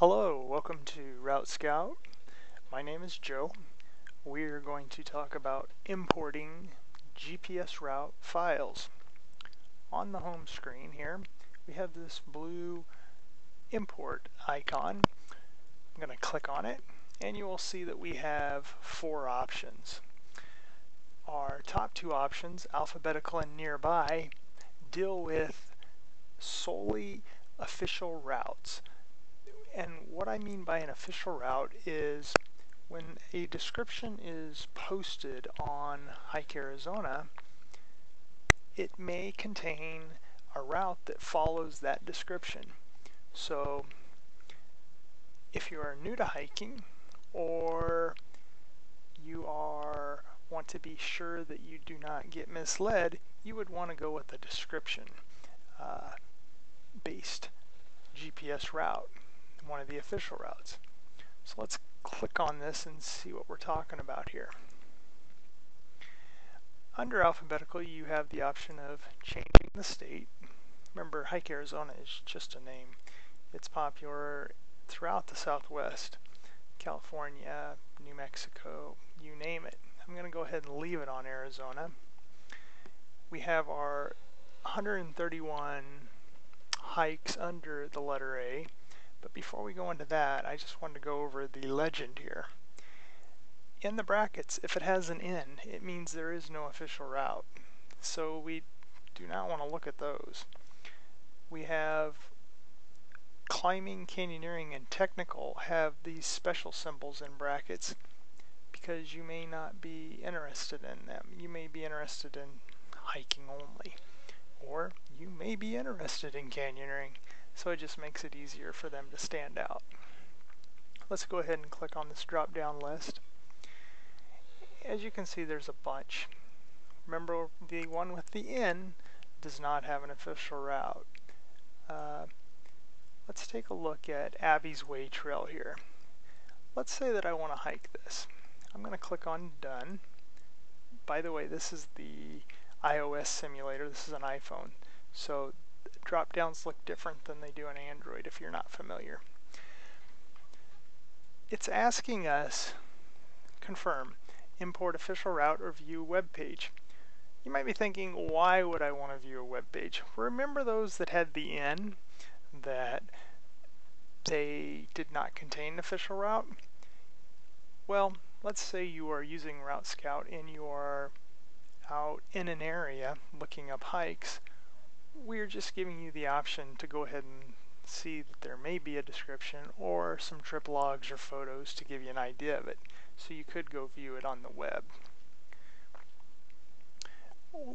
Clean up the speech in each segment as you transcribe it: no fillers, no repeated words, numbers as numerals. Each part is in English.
Hello, welcome to Route Scout. My name is Joe. We're going to talk about importing GPS route files. On the home screen here, we have this blue import icon. I'm going to click on it, and you will see that we have four options. Our top two options, alphabetical and nearby, deal with solely official routes. And what I mean by an official route is when a description is posted on Hike Arizona, it may contain a route that follows that description. So if you are new to hiking, or you want to be sure that you do not get misled, you would want to go with a description based GPS route, one of the official routes. So let's click on this and see what we're talking about here. Under alphabetical, you have the option of changing the state. Remember, Hike Arizona is just a name. It's popular throughout the Southwest, California, New Mexico, you name it. I'm going to go ahead and leave it on Arizona. We have our 131 hikes under the letter A. But before we go into that, I just wanted to go over the legend here. In the brackets, if it has an N, it means there is no official route. So we do not want to look at those. We have climbing, canyoneering, and technical have these special symbols in brackets because you may not be interested in them. You may be interested in hiking only, or you may be interested in canyoneering. So it just makes it easier for them to stand out. Let's go ahead and click on this drop down list. As you can see, there's a bunch. Remember, the one with the N does not have an official route. Let's take a look at Abby's Way Trail here. Let's say that I want to hike this. I'm going to click on Done. By the way, this is the iOS simulator. This is an iPhone. So drop downs look different than they do on Android if you're not familiar. It's asking us, confirm, import official route or view web page. You might be thinking, why would I want to view a web page? Remember those that had the N, that they did not contain an official route? Well, let's say you are using Route Scout and you are out in an area looking up hikes. We're just giving you the option to go ahead and see that there may be a description or some trip logs or photos to give you an idea of it. So you could go view it on the web.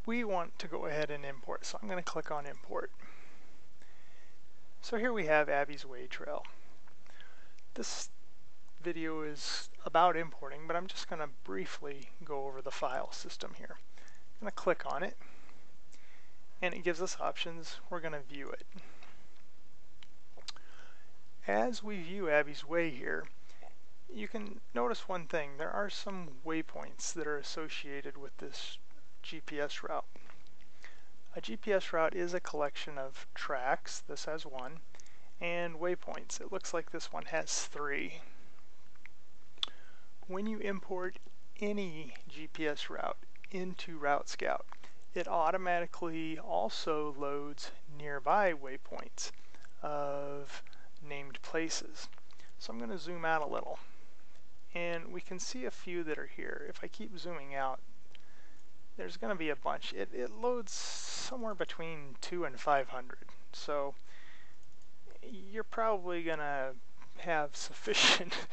We want to go ahead and import, so I'm going to click on Import. So here we have Abby's Way Trail. This video is about importing, but I'm just going to briefly go over the file system here. I'm going to click on it, and it gives us options. We're going to view it. As we view Abby's Way here, you can notice one thing. There are some waypoints that are associated with this GPS route. A GPS route is a collection of tracks. This has one, and waypoints. It looks like this one has 3. When you import any GPS route into Route Scout, it automatically also loads nearby waypoints of named places. So I'm going to zoom out a little, and we can see a few that are here. If I keep zooming out, there's going to be a bunch. It loads somewhere between 200 and 500. So you're probably going to have sufficient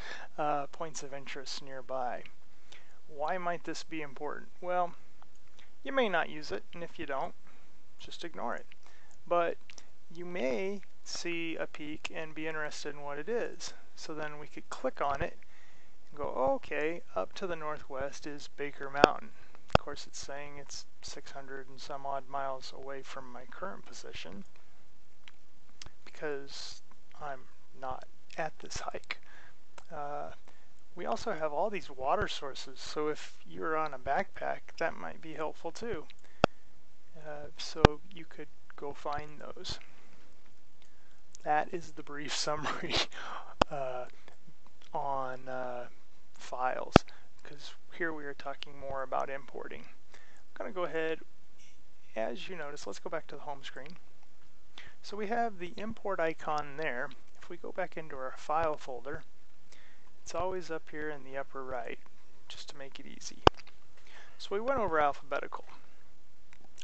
points of interest nearby. Why might this be important? Well, you may not use it, and if you don't, just ignore it. But you may see a peak and be interested in what it is. So then we could click on it and go, okay, up to the northwest is Baker Mountain. Of course, it's saying it's 600 and some odd miles away from my current position because I'm not at this hike. We also have all these water sources, so if you're on a backpack, that might be helpful too. So you could go find those. That is the brief summary uh, on files, because here we are talking more about importing. I'm going to go ahead, as you notice, let's go back to the home screen. So we have the import icon there. If we go back into our file folder, it's always up here in the upper right, just to make it easy. So we went over alphabetical.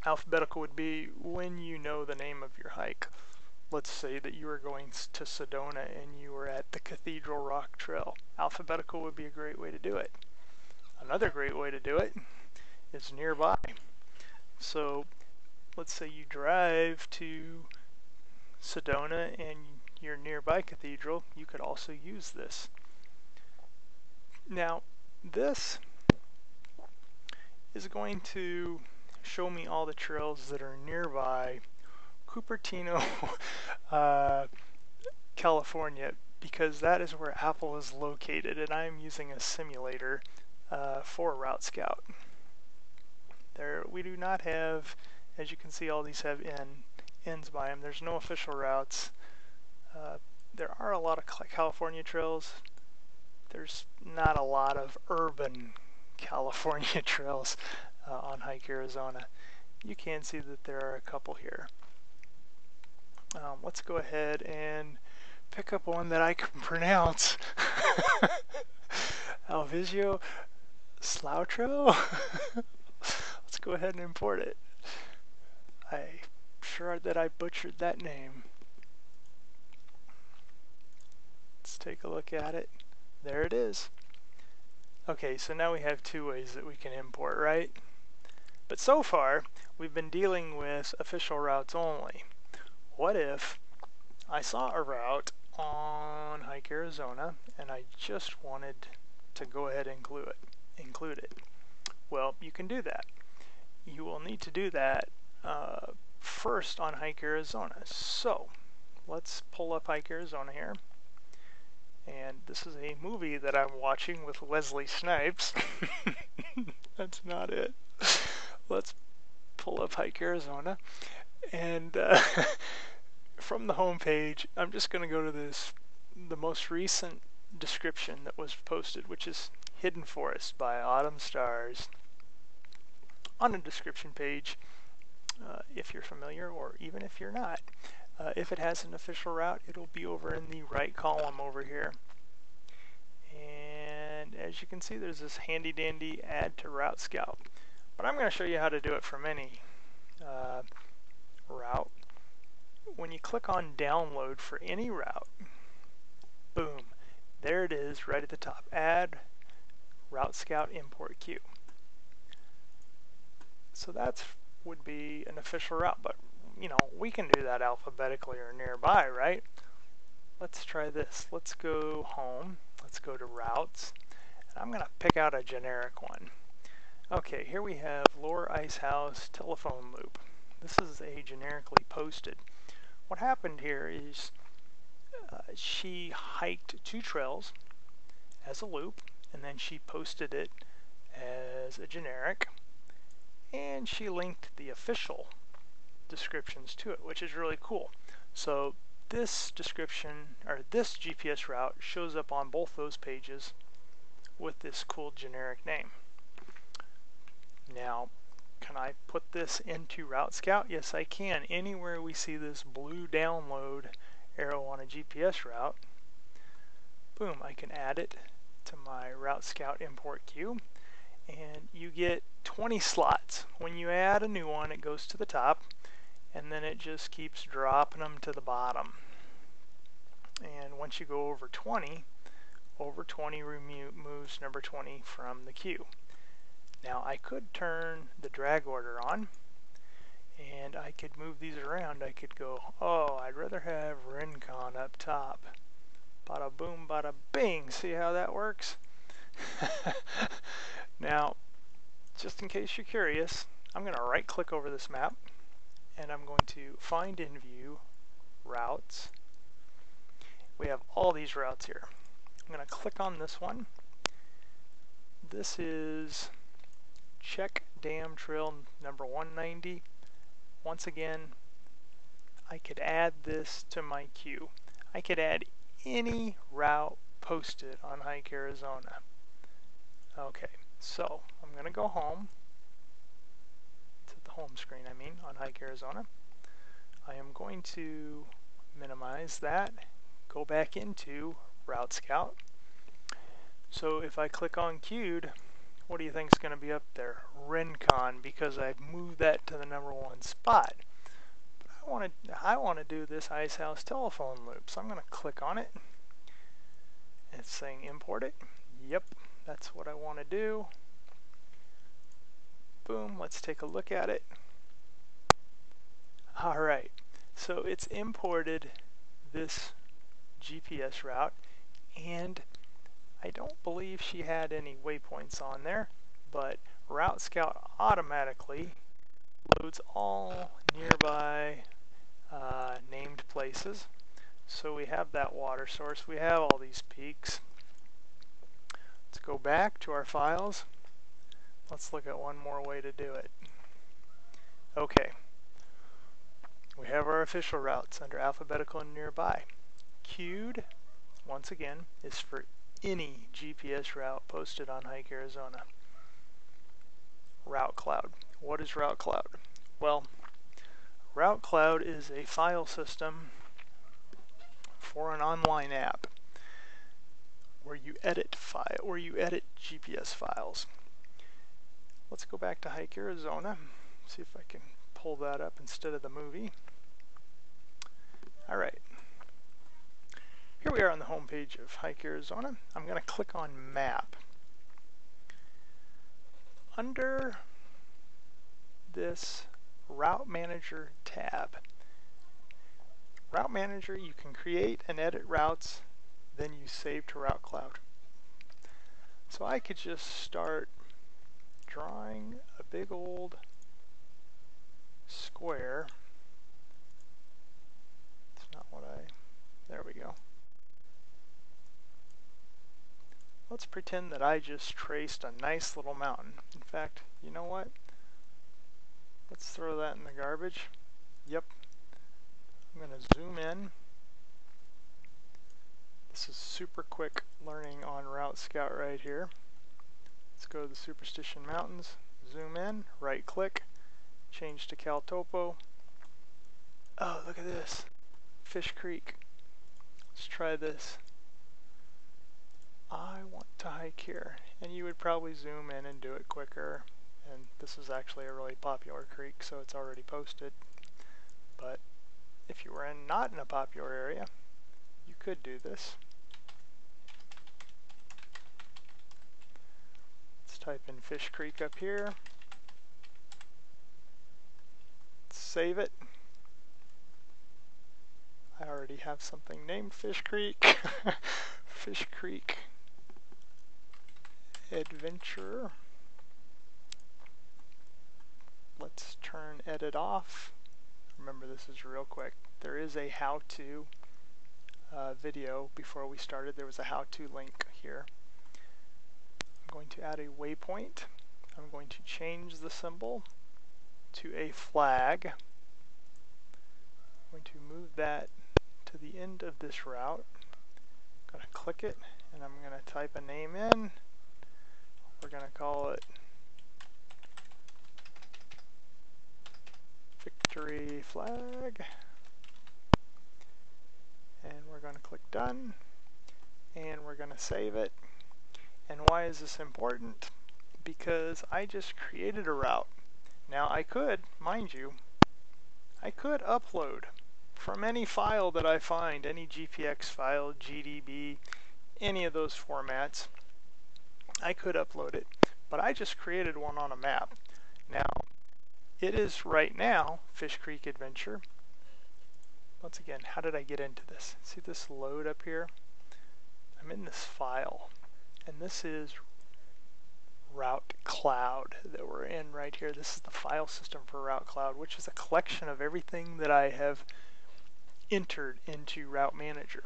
Alphabetical would be when you know the name of your hike. Let's say that you were going to Sedona and you were at the Cathedral Rock Trail. Alphabetical would be a great way to do it. Another great way to do it is nearby. So let's say you drive to Sedona and your nearby cathedral, you could also use this. Now, this is going to show me all the trails that are nearby Cupertino, California, because that is where Apple is located, and I'm using a simulator for Route Scout. There, we do not have, as you can see, all these have ends by them. There's no official routes. There are a lot of California trails. There's not a lot of urban California trails on Hike Arizona. You can see that there are a couple here. Let's go ahead and pick up one that I can pronounce. Alvizio Slautro? Let's go ahead and import it. I'm sure that I butchered that name. Let's take a look at it. There it is. Okay, so now we have two ways that we can import, right? But so far, we've been dealing with official routes only. What if I saw a route on Hike Arizona and I just wanted to go ahead and include it? Well, you can do that. You will need to do that first on Hike Arizona. So let's pull up Hike Arizona here. And this is a movie that I'm watching with Wesley Snipes. That's not it. Let's pull up Hike Arizona. And from the home page, I'm just going to go to the most recent description that was posted, which is Hidden Forest by Autumn Stars. On the description page, if you're familiar or even if you're not, if it has an official route, it'll be over in the right column over here. And as you can see, there's this handy dandy add to Route Scout. But I'm going to show you how to do it from any route. When you click on download for any route, boom, there it is right at the top. Add Route Scout import queue. So that would be an official route, but you know, we can do that alphabetically or nearby, right? Let's try this. Let's go home. Let's go to routes. And I'm going to pick out a generic one. Okay, here we have Lore Icehouse telephone loop. This is a generically posted. What happened here is she hiked two trails as a loop, and then she posted it as a generic, and she linked the official descriptions to it, which is really cool. So this description, or this GPS route, shows up on both those pages with this cool generic name. Now, can I put this into Route Scout? Yes, I can. Anywhere we see this blue download arrow on a GPS route, boom, I can add it to my Route Scout import queue, and you get 20 slots. When you add a new one, it goes to the top, and then it just keeps dropping them to the bottom. And once you go over 20 removes number 20 from the queue. Now I could turn the drag order on, and I could move these around. I could go, oh, I'd rather have Rincon up top. Bada boom, bada bing. See how that works? Now, just in case you're curious, I'm going to right click over this map, and I'm going to find in view routes. We have all these routes here. I'm going to click on this one. This is Check Dam Trail number 190. Once again, I could add this to my queue. I could add any route posted on Hike Arizona. Okay, so I'm going to go home to the home screen, on Hike Arizona. I am going to minimize that, go back into Route Scout. So if I click on queued, what do you think is going to be up there? Rincon, because I've moved that to the #1 spot. But I want to do this Ice House telephone loop, so I'm going to click on it. It's saying import it. Yep, that's what I want to do. Boom, let's take a look at it. Alright, so it's imported this GPS route, and I don't believe she had any waypoints on there, but Route Scout automatically loads all nearby named places. So we have that water source, we have all these peaks. Let's go back to our files. Let's look at one more way to do it. Okay, we have our official routes under alphabetical and nearby. Queued, once again, is for any GPS route posted on Hike Arizona. Route Cloud. What is Route Cloud? Well, Route Cloud is a file system for an online app where you edit GPS files. Let's go back to Hike Arizona. See if I can pull that up instead of the movie. All right. Here we are on the home page of Hike Arizona. I'm going to click on Map. Under this Route Manager tab, Route Manager, you can create and edit routes, then you save to Route Cloud. So I could just start drawing a big old square. It's not what there we go. Let's pretend that I just traced a nice little mountain. In fact, you know what? Let's throw that in the garbage. Yep. I'm going to zoom in. This is super quick learning on Route Scout right here. Let's go to the Superstition Mountains, zoom in, right click, change to Cal Topo. Oh, look at this. Fish Creek. Let's try this. I want to hike here, and you would probably zoom in and do it quicker. And this is actually a really popular creek, so it's already posted. But if you were not in a popular area, you could do this. Let's type in Fish Creek up here. Save it. I already have something named Fish Creek. Fish Creek Adventure. Let's turn edit off. Remember, this is real quick. There is a how-to video before we started. There was a how-to link here. I'm going to add a waypoint. I'm going to change the symbol to a flag. I'm going to move that to the end of this route. I'm going to click it, and I'm going to type a name in. We're going to call it Victory Flag. And we're going to click Done. And we're going to save it. And why is this important? Because I just created a route. Now I could, mind you, I could upload from any file that I find, any GPX file, GDB, any of those formats. I could upload it, but I just created one on a map. Now, it is right now Fish Creek Adventure. Once again, how did I get into this? See this load up here? I'm in this file, and this is Route Cloud that we're in right here. This is the file system for Route Cloud, which is a collection of everything that I have entered into Route Manager.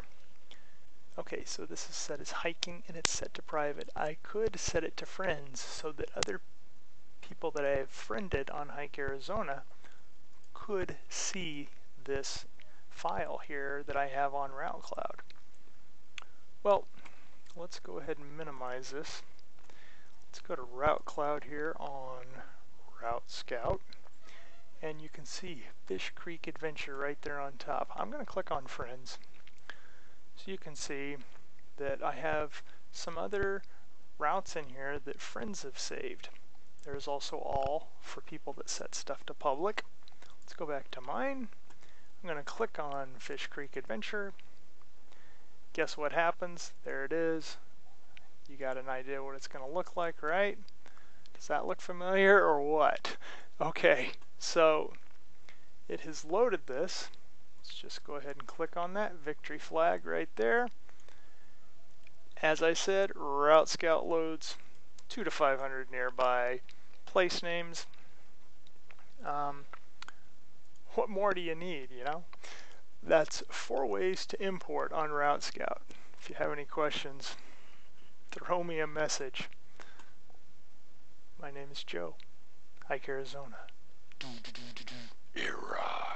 Okay, so this is set as hiking and it's set to private. I could set it to friends so that other people that I have friended on Hike Arizona could see this file here that I have on Route Cloud. Well, let's go ahead and minimize this. Let's go to Route Cloud here on Route Scout, and you can see Fish Creek Adventure right there on top. I'm going to click on Friends, so you can see that I have some other routes in here that friends have saved. There's also all for people that set stuff to public. Let's go back to mine. I'm going to click on Fish Creek Adventure. Guess what happens? There it is. You got an idea what it's going to look like, right? Does that look familiar or what? Okay, so it has loaded this. Let's just go ahead and click on that victory flag right there. As I said, Route Scout loads 200 to 500 nearby place names. What more do you need, you know? That's 4 ways to import on Route Scout. If you have any questions, throw me a message. My name is Joe, Hike, Arizona. Era.